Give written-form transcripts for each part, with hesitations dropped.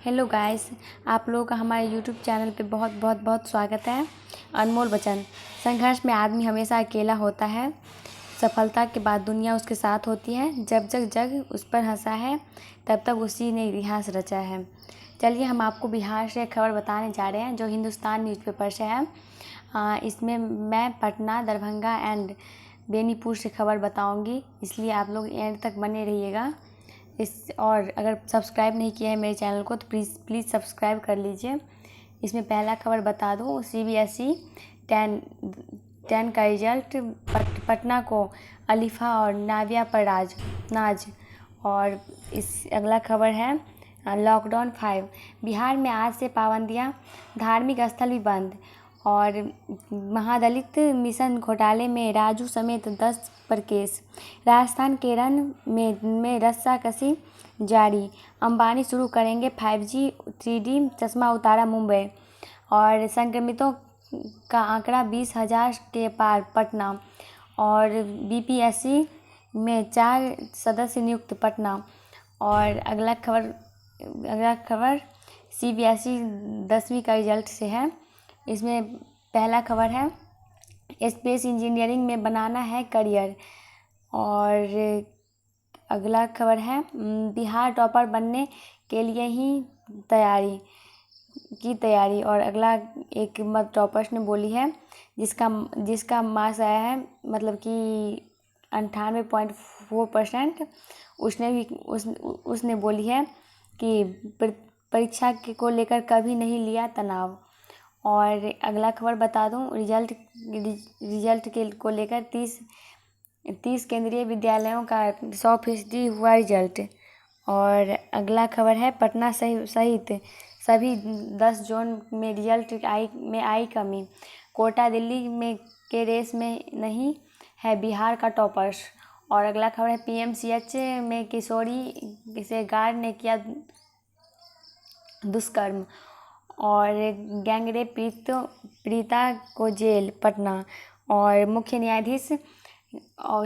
Hello guys, आप लोगों का हमारे यूट्यूब चैनल पे बहुत बहुत बहुत स्वागत है। अनमोल वचन। संघर्ष में आदमी हमेशा अकेला होता है। सफलता के बाद दुनिया उसके साथ होती है। जब जग जग उस पर हंसा है, तब तक उसी ने इतिहास रचा है। चलिए हम आपको बिहार से खबर बताने जा रहे हैं जो हिंदुस्तान न्यूज़पेपर से है। इसमें मैं पटना, दरभंगा एंड बेनीपुर से खबर बताऊंगी, इसलिए आप लोग एंड तक बने रहिएगा। और अगर सब्सक्राइब नहीं किया है मेरे चैनल को तो प्लीज़ सब्सक्राइब कर लीजिए। इसमें पहला खबर बता दूँ, CBSE 10 का रिजल्ट, पटना को अलीफा और नाविया पर नाज। और इस अगला खबर है लॉकडाउन 5, बिहार में आज से पाबंदियाँ, धार्मिक स्थल भी बंद। और महादलित मिशन घोटाले में राजू समेत 10 पर केस। राजस्थान के रन में रस्साकसी जारी। अंबानी शुरू करेंगे 5G 3D चश्मा उतारा मुंबई। और संक्रमितों का आंकड़ा 20,000 के पार पटना। और BPSC में 4 सदस्य नियुक्त पटना। और अगला खबर CBSE 10वीं का रिजल्ट से है। इसमें पहला खबर है स्पेस इंजीनियरिंग में बनाना है करियर। और अगला खबर है बिहार टॉपर बनने के लिए ही तैयारी। और अगला एक टॉपर्स ने बोली है जिसका मार्क्स आया है मतलब कि 98.4%। उसने बोली है कि परीक्षा को लेकर कभी नहीं लिया तनाव। और अगला खबर बता दूं, रिजल्ट को लेकर 30 केंद्रीय विद्यालयों का 100% हुआ रिजल्ट। और अगला खबर है पटना सहित सभी 10 जोन में रिजल्ट में आई कमी। कोटा दिल्ली के रेस में नहीं है बिहार का टॉपर्स। और अगला खबर है PMCH में किशोरी से गार्ड ने किया दुष्कर्म। और गैंगरेप पीड़िता को जेल पटना। और मुख्य न्यायाधीश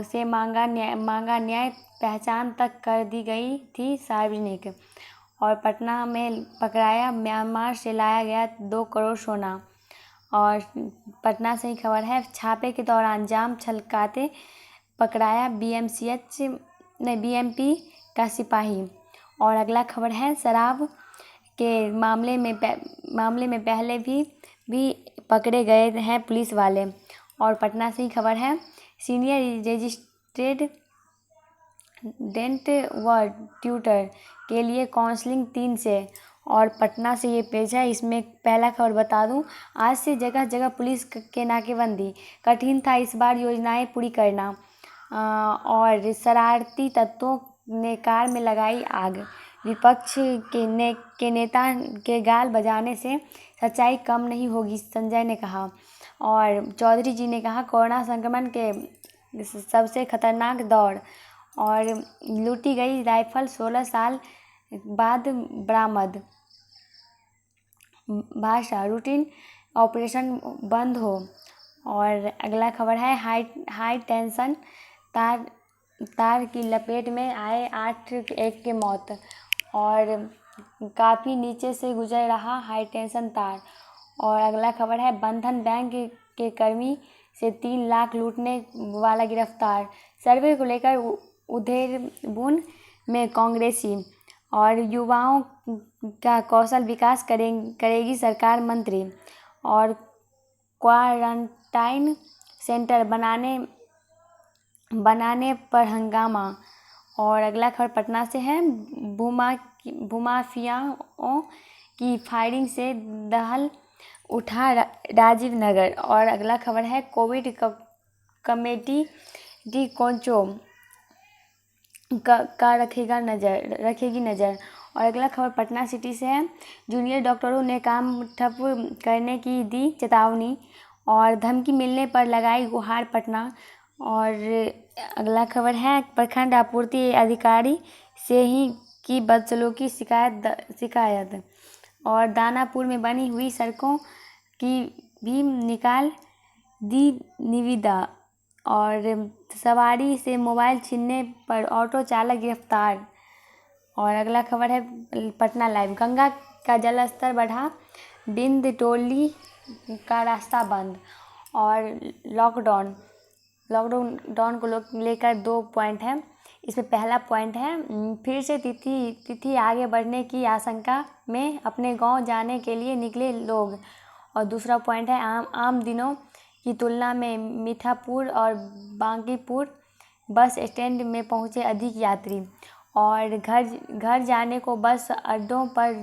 से मांगा न्याय, पहचान तक कर दी गई थी सार्वजनिक। और पटना में पकड़ाया, म्यांमार से लाया गया 2 करोड़ सोना। और पटना से ही खबर है छापे के दौरान जाम छलकाते पकड़ाया BMP का सिपाही। और अगला खबर है शराब के मामले में पहले भी पकड़े गए हैं पुलिस वाले। और पटना से ही खबर है सीनियर रजिस्ट्रेड डेंट व ट्यूटर के लिए काउंसलिंग 3 से। और पटना से ये पेज है, इसमें पहला खबर बता दूं, आज से जगह जगह पुलिस के नाकेबंदी, कठिन था इस बार योजनाएं पूरी करना। और शरारती तत्वों ने कार में लगाई आग, विपक्ष के नेता के गाल बजाने से सच्चाई कम नहीं होगी, संजय ने कहा। और चौधरी जी ने कहा कोरोना संक्रमण के सबसे खतरनाक दौर। और लूटी गई राइफल 16 साल बाद बरामद। भाषा रूटीन ऑपरेशन बंद हो। और अगला खबर है हाई टेंशन तार की लपेट में आए 8 एक की मौत। और काफ़ी नीचे से गुजर रहा हाई टेंशन तार। और अगला खबर है बंधन बैंक के कर्मी से 3 लाख लूटने वाला गिरफ्तार। सर्वे को लेकर उधेड़बुन में कांग्रेसी। और युवाओं का कौशल विकास करेगी सरकार, मंत्री। और क्वारंटाइन सेंटर बनाने पर हंगामा। और अगला खबर पटना से है भूमाफियाओं की फायरिंग से दहल उठा राजीव नगर। और अगला खबर है कोविड कमेटी कोचों का रखेगी नज़र। और अगला खबर पटना सिटी से है जूनियर डॉक्टरों ने काम ठप करने की दी चेतावनी। और धमकी मिलने पर लगाई गुहार पटना। और अगला खबर है प्रखंड आपूर्ति अधिकारी से ही की बदसलूकी शिकायत। और दानापुर में बनी हुई सड़कों की भी निकाल दी निविदा। और सवारी से मोबाइल छीनने पर ऑटो चालक गिरफ्तार। और अगला खबर है पटना लाइव, गंगा का जलस्तर बढ़ा, बिंद टोली का रास्ता बंद। और लॉकडाउन को लेकर 2 पॉइंट हैं। इसमें पहला पॉइंट है फिर से तिथि आगे बढ़ने की आशंका में अपने गांव जाने के लिए निकले लोग। और दूसरा पॉइंट है आम दिनों की तुलना में मीठापुर और बांकीपुर बस स्टैंड में पहुंचे अधिक यात्री। और घर जाने को बस अड्डों पर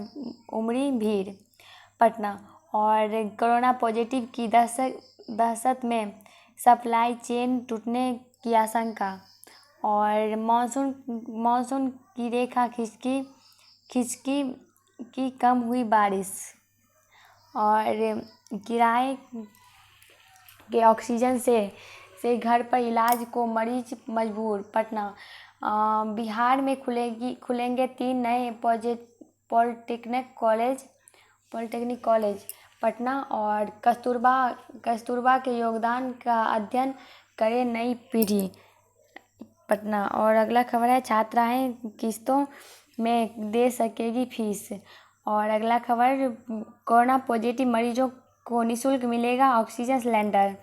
उमड़ी भीड़। पटना और कोरोना पॉजिटिव की दहशत में सप्लाई चेन टूटने की आशंका। और मानसून की रेखा खिसकी की कम हुई बारिश। और किराए के ऑक्सीजन से घर पर इलाज को मरीज मजबूर। पटना बिहार में खुलेंगे 3 नए पॉलिटेक्निक कॉलेज। पटना और कस्तूरबा के योगदान का अध्ययन करे नई पीढ़ी। पटना। और अगला खबर है छात्राएं किस्तों में दे सकेगी फीस। और अगला खबर कोरोना पॉजिटिव मरीजों को निःशुल्क मिलेगा ऑक्सीजन सिलेंडर।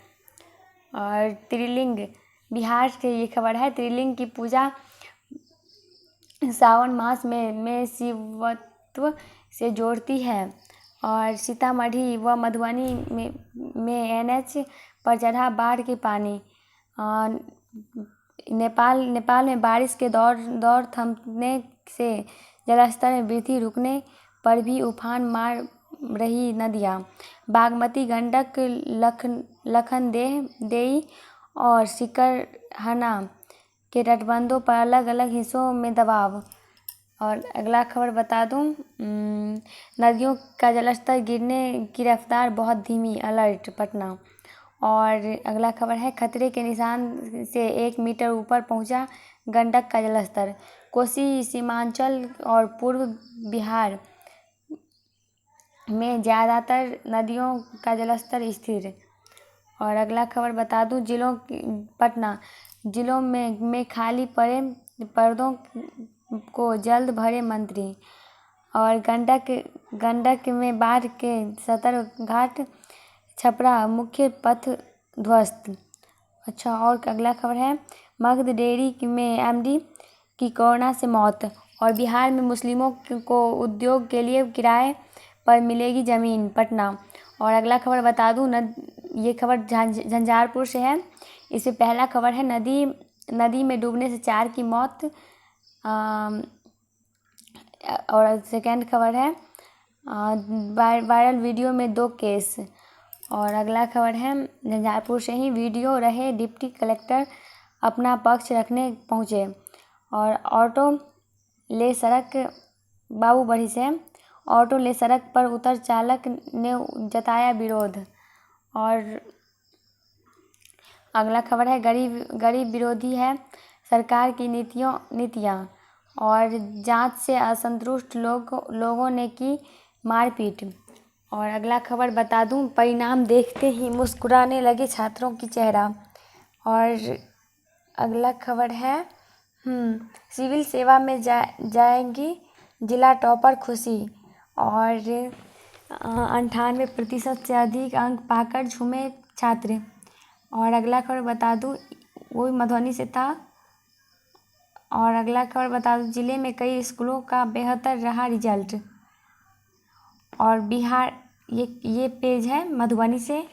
और त्रिलिंग बिहार से ये खबर है, त्रिलिंग की पूजा सावन मास में शिवत्व से जोड़ती है। और सीतामढ़ी व मधुबनी में NH पर चढ़ा बाढ़ के पानी। नेपाल में बारिश के दौर थमने से जलस्तर में वृद्धि रुकने पर भी उफान मार रही नदियाँ। बागमती, गंडक, लखनदेई और सिकरहना के तटबंधों पर अलग अलग हिस्सों में दबाव। और अगला खबर बता दूं, नदियों का जलस्तर गिरने की रफ्तार बहुत धीमी, अलर्ट। पटना। और अगला खबर है खतरे के निशान से 1 मीटर ऊपर पहुंचा गंडक का जलस्तर। कोसी, सीमांचल और पूर्व बिहार में ज़्यादातर नदियों का जलस्तर स्थिर। और अगला खबर बता दूं, पटना जिलों में खाली पड़े पर्दों को जल्द भरे मंत्री। और गंडक में बाढ़ के सतरघाट, छपरा मुख्य पथ ध्वस्त। अच्छा, और अगला खबर है मगध डेयरी में MD की कोरोना से मौत। और बिहार में मुस्लिमों को उद्योग के लिए किराए पर मिलेगी ज़मीन। पटना। और अगला खबर बता दूं, ये खबर झंझारपुर से है। इसमें पहला खबर है नदी में डूबने से 4 की मौत। और सेकेंड खबर है वायरल वीडियो में 2 केस। और अगला खबर है झंझारपुर से ही, वीडियो रहे डिप्टी कलेक्टर अपना पक्ष रखने पहुँचे। और ऑटो ले सड़क पर उतर चालक ने जताया विरोध। और अगला खबर है गरीब विरोधी है सरकार की नीतियाँ। और जांच से असंतुष्ट लोगों ने की मारपीट। और अगला खबर बता दूं, परिणाम देखते ही मुस्कुराने लगे छात्रों की चेहरा। और अगला खबर है सिविल सेवा में जाएंगी जिला टॉपर खुशी। और 98% से अधिक अंक पाकर झूमे छात्र। और अगला खबर बता दूं, वो भी मधुबनी से था। और अगला खबर बता दूं, जिले में कई स्कूलों का बेहतर रहा रिजल्ट। और बिहार, ये पेज है मधुबनी से।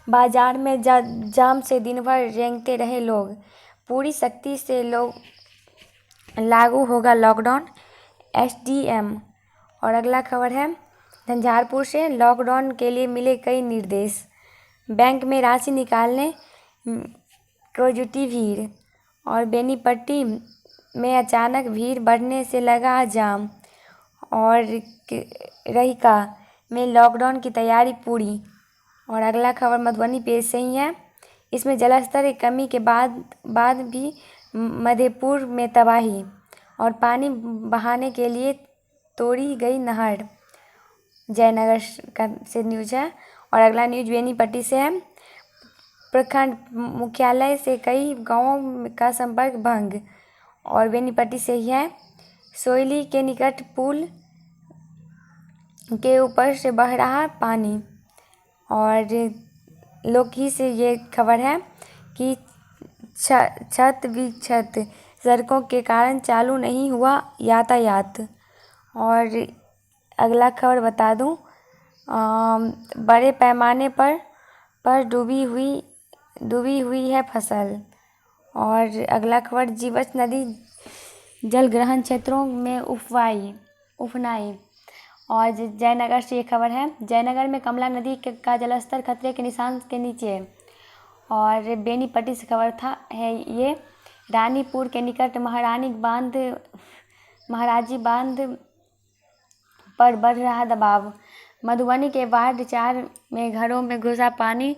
बाजार में जाम से दिन भर रेंगते रहे लोग, पूरी सख्ती से लागू होगा लॉकडाउन, SDM। और अगला खबर है झंझारपुर से, लॉकडाउन के लिए मिले कई निर्देश। बैंक में राशि निकालने को जुटी भीड़। और बेनीपट्टी में अचानक भीड़ बढ़ने से लगा जाम। और रहिका में लॉकडाउन की तैयारी पूरी। और अगला खबर मधुबनी पेज से ही है। इसमें जलस्तर की कमी के बाद भी मधेपुर में तबाही। और पानी बहाने के लिए तोड़ी गई नहर। जयनगर से न्यूज है। और अगला न्यूज बेनीपट्टी से है। प्रखंड मुख्यालय से कई गांवों का संपर्क भंग। और बेनीपट्टी से ही है। सोयली के निकट पुल के ऊपर से बह रहा पानी। और लोकी से ये खबर है कि छत विक्षत सड़कों के कारण चालू नहीं हुआ यातायात। और अगला खबर बता दूं, बड़े पैमाने पर डूबी हुई है फसल। और अगला खबर, जीवछ नदी जलग्रहण क्षेत्रों में उफनाई। और जयनगर से ये खबर है, जयनगर में कमला नदी का जलस्तर खतरे के निशान के नीचे है। और बेनीपट्टी से खबर है ये, रानीपुर के निकट महाराजी बांध पर बढ़ रहा दबाव। मधुबनी के वार्ड 4 में घरों में घुसा पानी,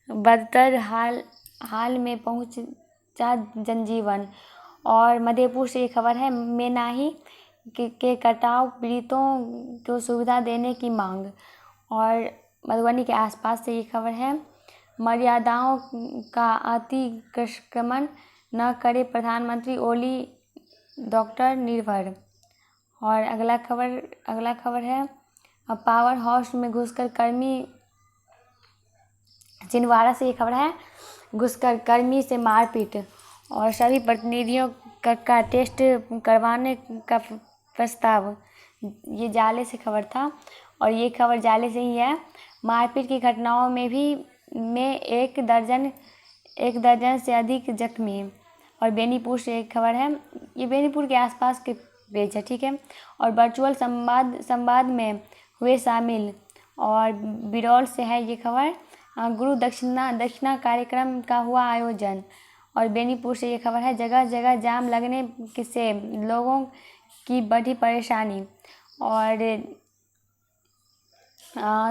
बदतर हाल में पहुंचा जनजीवन। और मधेपुर से ये खबर है, मेनाही के कटाव पीड़ितों को सुविधा देने की मांग। और मधुबनी के आसपास से ये खबर है, मर्यादाओं का अतिक्रमण न करे प्रधानमंत्री ओली डॉक्टर निर्भर। और अगला खबर है, पावर हाउस में घुसकर कर्मी, छिंदवाड़ा से ये खबर है, घुसकर कर्मी से मारपीट। और सभी प्रतिनिधियों का टेस्ट करवाने का प्रस्ताव। ये जाले से खबर था और ये खबर जाले से ही है। मारपीट की घटनाओं में एक दर्जन से अधिक जख्मी। और बेनीपुर से एक खबर है, ये बेनीपुर के आसपास के पेज है, ठीक है। और वर्चुअल संवाद में हुए शामिल। और बिरौल से है ये खबर, गुरु दक्षिणा कार्यक्रम का हुआ आयोजन। और बेनीपुर से ये खबर है, जगह जगह जाम लगने से लोगों की बढ़ी परेशानी। और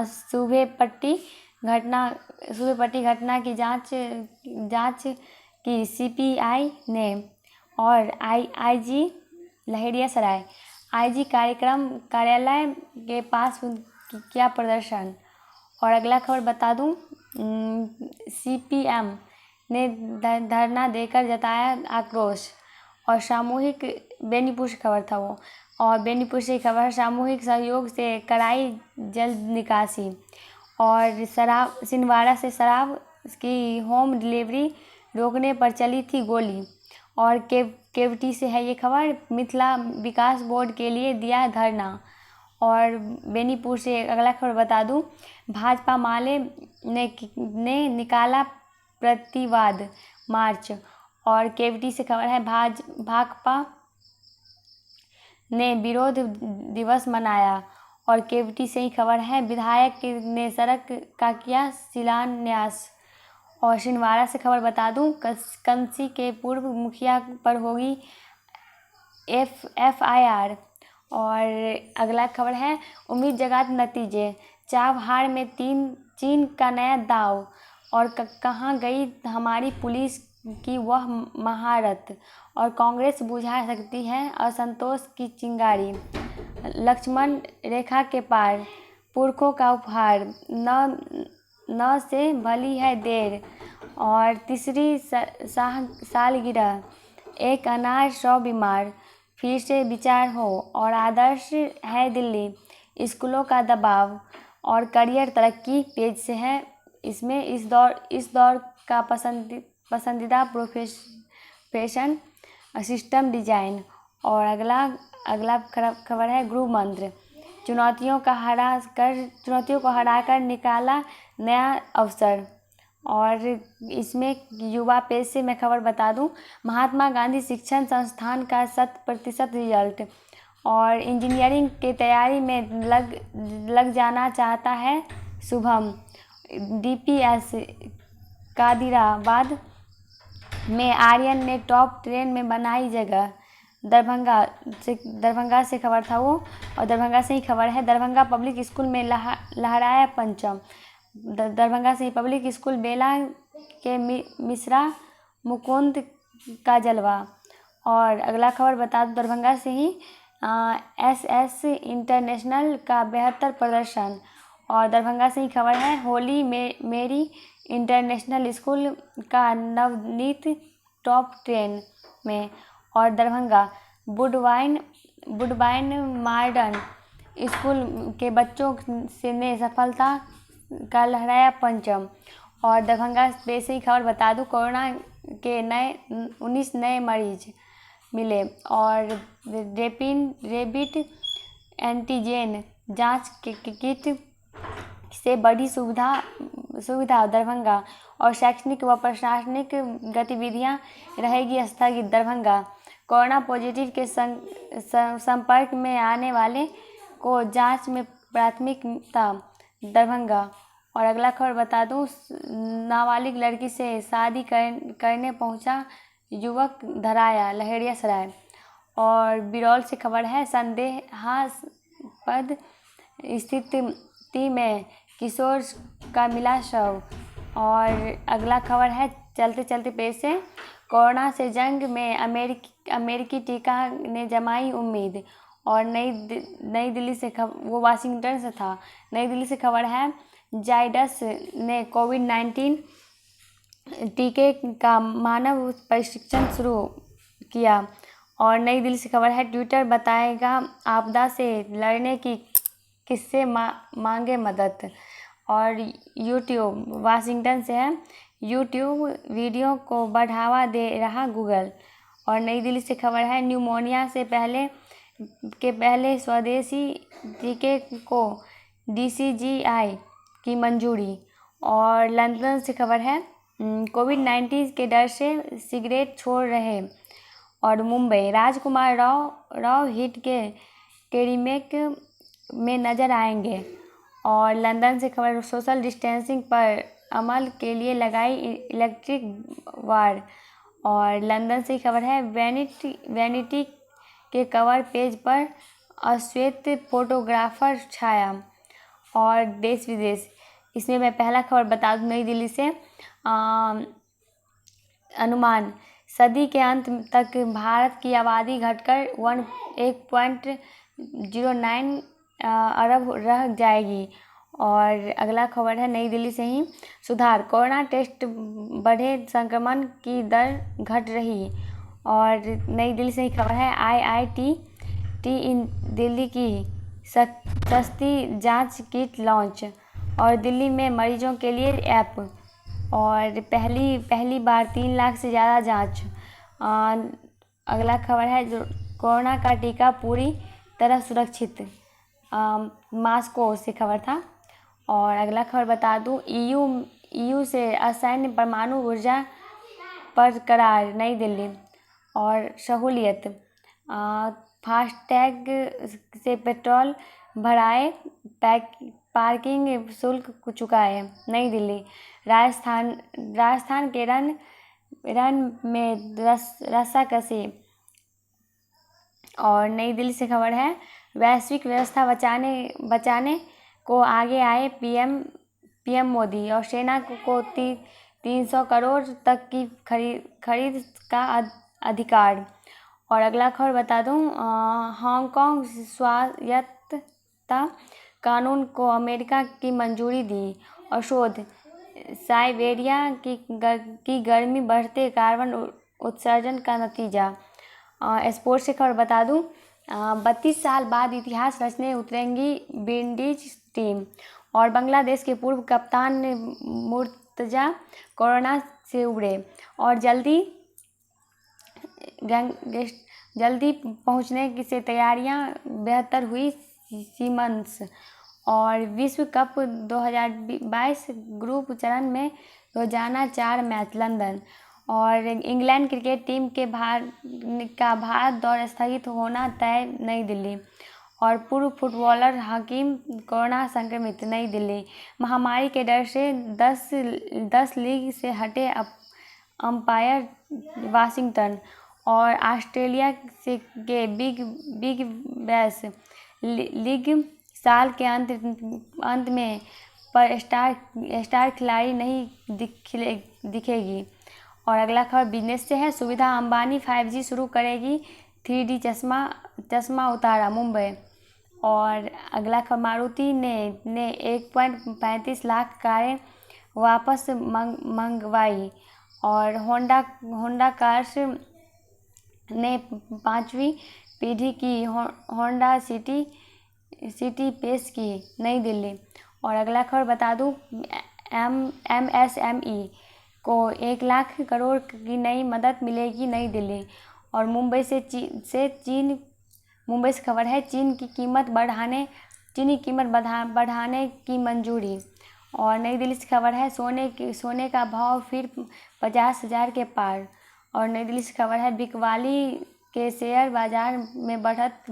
सूबेपट्टी घटना की जांच की सीपीआई ने। और आईजी लहेरियासराय, आईजी कार्यालय के पास किया प्रदर्शन। और अगला खबर बता दूं, सीपीएम ने धरना देकर जताया आक्रोश। और सामूहिक, बेनीपुर से खबर था वो। और बेनीपुर से खबर, सामूहिक सहयोग से कराई जल्द निकासी। और छिंदवाड़ा से शराब की होम डिलीवरी रोकने पर चली थी गोली। और केवटी से है ये खबर, मिथिला विकास बोर्ड के लिए दिया धरना। और बेनीपुर से अगला खबर बता दूं, भाजपा माले ने निकाला प्रतिवाद मार्च। और केवटी से खबर है, भाकपा ने विरोध दिवस मनाया। और केवटी से ही खबर है, विधायक ने सड़क का किया शिलान्यास। और छिंदवाड़ा से खबर बता दूं, कंसी के पूर्व मुखिया पर होगी FIR। और अगला खबर है, उम्मीद जगाते नतीजे, चाबहार में चीन का नया दाव। और कहाँ गई हमारी पुलिस की वह महारत। और कांग्रेस बुझा सकती है असंतोष की चिंगारी। लक्ष्मण रेखा के पार, पुरखों का उपहार, न से भली है देर। और तीसरी सालगिरह, एक अनार 100 बीमार, फिर से विचार हो। और आदर्श है दिल्ली, स्कूलों का दबाव। और करियर तरक्की पेज से है, इसमें इस दौर का पसंदीदा प्रोफेशन सिस्टम डिजाइन। और अगला खबर है, गृह मंत्र, चुनौतियों को हराकर निकाला नया अवसर। और इसमें युवा पेज से मैं खबर बता दूं, महात्मा गांधी शिक्षण संस्थान का 100% रिजल्ट। और इंजीनियरिंग की तैयारी में लग जाना चाहता है शुभम। DPS कादिराबाद में आर्यन ने टॉप ट्रेन में बनाई जगह। दरभंगा से खबर था वो। और दरभंगा से ही खबर है, दरभंगा पब्लिक स्कूल में लहराया परचम। दरभंगा से ही पब्लिक स्कूल बेला के मिश्रा मुकुंद का जलवा। और अगला खबर बता दूं, दरभंगा से ही SS इंटरनेशनल का 72 प्रदर्शन। और दरभंगा से ही खबर है, होली मेरी इंटरनेशनल स्कूल का नवनीत टॉप 10 में। और दरभंगा वुडबाइन स्कूल के बच्चों से ने सफलता का लहराया परचम। और दरभंगा से ही खबर बता दूं, कोरोना के 19 नए मरीज मिले और रेबिड एंटीजन जांच किट से बड़ी सुविधा दरभंगा। और शैक्षणिक व प्रशासनिक गतिविधियां रहेगी स्थगित। दरभंगा कोरोना पॉजिटिव के संपर्क में आने वाले को जांच में प्राथमिकता। दरभंगा। और अगला खबर बता दूं, नाबालिग लड़की से शादी करने पहुंचा युवक धराया लहेरियासराय। और बिरौल से खबर है, संदेहास्पद स्थिति में किशोर का मिला शव। और अगला खबर है, चलते चलते पेश से, कोरोना से जंग में अमेरिकी टीका ने जमाई उम्मीद। और नई दिल्ली से वो वाशिंगटन से था। नई दिल्ली से खबर है, जाइडस ने कोविड-19 टीके का मानव परीक्षण शुरू किया। और नई दिल्ली से खबर है, ट्विटर बताएगा आपदा से लड़ने की किससे मांगे मदद। और यूट्यूब वाशिंगटन से है, यूट्यूब वीडियो को बढ़ावा दे रहा गूगल। और नई दिल्ली से खबर है, न्यूमोनिया से पहले स्वदेशी टीके को DCGI की मंजूरी। और लंदन से खबर है, कोविड-19 के डर से सिगरेट छोड़ रहे। और मुंबई, राजकुमार राव हिट के रीमेक में नजर आएंगे। और लंदन से खबर, सोशल डिस्टेंसिंग पर अमल के लिए लगाई इलेक्ट्रिक वार। और लंदन से खबर है, वैनिटी के कवर पेज पर अश्वेत फोटोग्राफर छाया। और देश विदेश, इसमें मैं पहला खबर बता दूं, नई दिल्ली से, अनुमान सदी के अंत तक भारत की आबादी घटकर 1.09 अरब रह जाएगी। और अगला खबर है, नई दिल्ली से ही, सुधार कोरोना टेस्ट बढ़े, संक्रमण की दर घट रही। और नई दिल्ली से ही खबर है, IIT इन दिल्ली की सस्ती जांच किट लॉन्च। और दिल्ली में मरीजों के लिए ऐप। और पहली बार 3 लाख से ज़्यादा जांच। अगला खबर है, जो कोरोना का टीका पूरी तरह सुरक्षित, मास्को से खबर था। और अगला खबर बता दूं, EU से असैन्य परमाणु ऊर्जा पर करार, नई दिल्ली। और सहूलियत, फास्टैग से पेट्रोल भराए, पार्किंग शुल्क चुकाए, नई दिल्ली। राजस्थान के रन में रस्साकसी। और नई दिल्ली से खबर है, वैश्विक व्यवस्था बचाने को आगे आए पीएम मोदी। और सेना को 300 करोड़ तक की खरीद का अधिकार। और अगला खबर बता दूं, हांगकांग स्वायत्तता कानून को अमेरिका की मंजूरी दी। और शोध, साइबेरिया की गर्मी बढ़ते कार्बन उत्सर्जन का नतीजा। स्पोर्ट्स से खबर बता दूं, 32 साल बाद इतिहास रचने उतरेंगी विंडीज टीम। और बांग्लादेश के पूर्व कप्तान मुर्तजा कोरोना से उबरे। और जल्दी पहुंचने से तैयारियां बेहतर हुई, सीमंस। और विश्व कप 2022 ग्रुप चरण में रोजाना 4 मैच, लंदन। और इंग्लैंड क्रिकेट टीम के भारत दौरा स्थगित होना तय, नई दिल्ली। और पूर्व फुटबॉलर हकीम कोरोना संक्रमित, नई दिल्ली। महामारी के डर से 10 लीग से हटे अंपायर, वाशिंगटन। और ऑस्ट्रेलिया के बिग बैश लीग साल के अंत में पर स्टार खिलाड़ी नहीं दिखेगी। और अगला खबर बिजनेस से है, सुविधा अंबानी 5G शुरू करेगी, 3D चश्मा उतारा, मुंबई। और अगला खबर, मारुति ने 1.35 लाख कारें वापस मंगवाई। और होंडा कार्स ने 5वीं पीढ़ी की होंडा सिटी सिटी पेश की नई दिल्ली। और अगला खबर बता दूं, MSME को 1 लाख करोड़ की नई मदद मिलेगी नई दिल्ली। और मुंबई से खबर है, चीनी कीमत बढ़ाने की मंजूरी। और नई दिल्ली से खबर है, सोने का भाव फिर 50,000 के पार। और नई दिल्ली से खबर है, बिकवाली के शेयर बाजार में बढ़त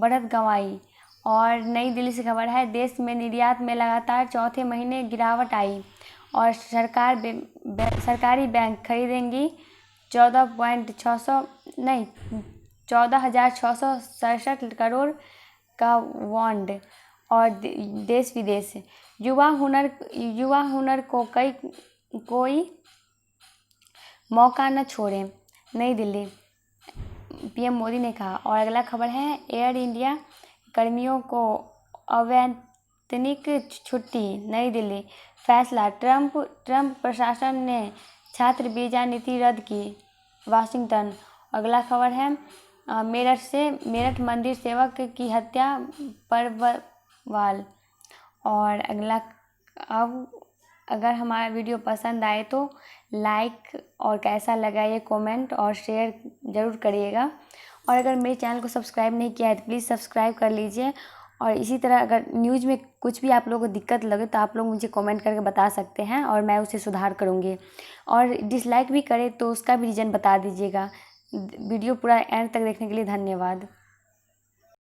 गंवाई। और नई दिल्ली से खबर है, देश में निर्यात में लगातार चौथे महीने गिरावट आई। और सरकारी बैंक खरीदेंगी 14,667 करोड़ का बॉन्ड। और देश विदेश, युवा हुनर को कोई मौका न छोड़े, नई दिल्ली, PM मोदी ने कहा। और अगला खबर है, एयर इंडिया कर्मियों को अवैतनिक छुट्टी, नई दिल्ली, फैसला, ट्रंप प्रशासन ने छात्र वीजा नीति रद्द की, वाशिंगटन। अगला खबर है, मेरठ मंदिर सेवक की हत्या पर बवाल। और अगर हमारा वीडियो पसंद आए तो लाइक और कैसा लगा ये कमेंट और शेयर ज़रूर करिएगा। और अगर मेरे चैनल को सब्सक्राइब नहीं किया है तो प्लीज़ सब्सक्राइब कर लीजिए। और इसी तरह अगर न्यूज़ में कुछ भी आप लोगों को दिक्कत लगे तो आप लोग मुझे कमेंट करके बता सकते हैं और मैं उसे सुधार करूँगी। और डिसलाइक भी करें तो उसका भी रीज़न बता दीजिएगा। वीडियो पूरा एंड तक देखने के लिए धन्यवाद।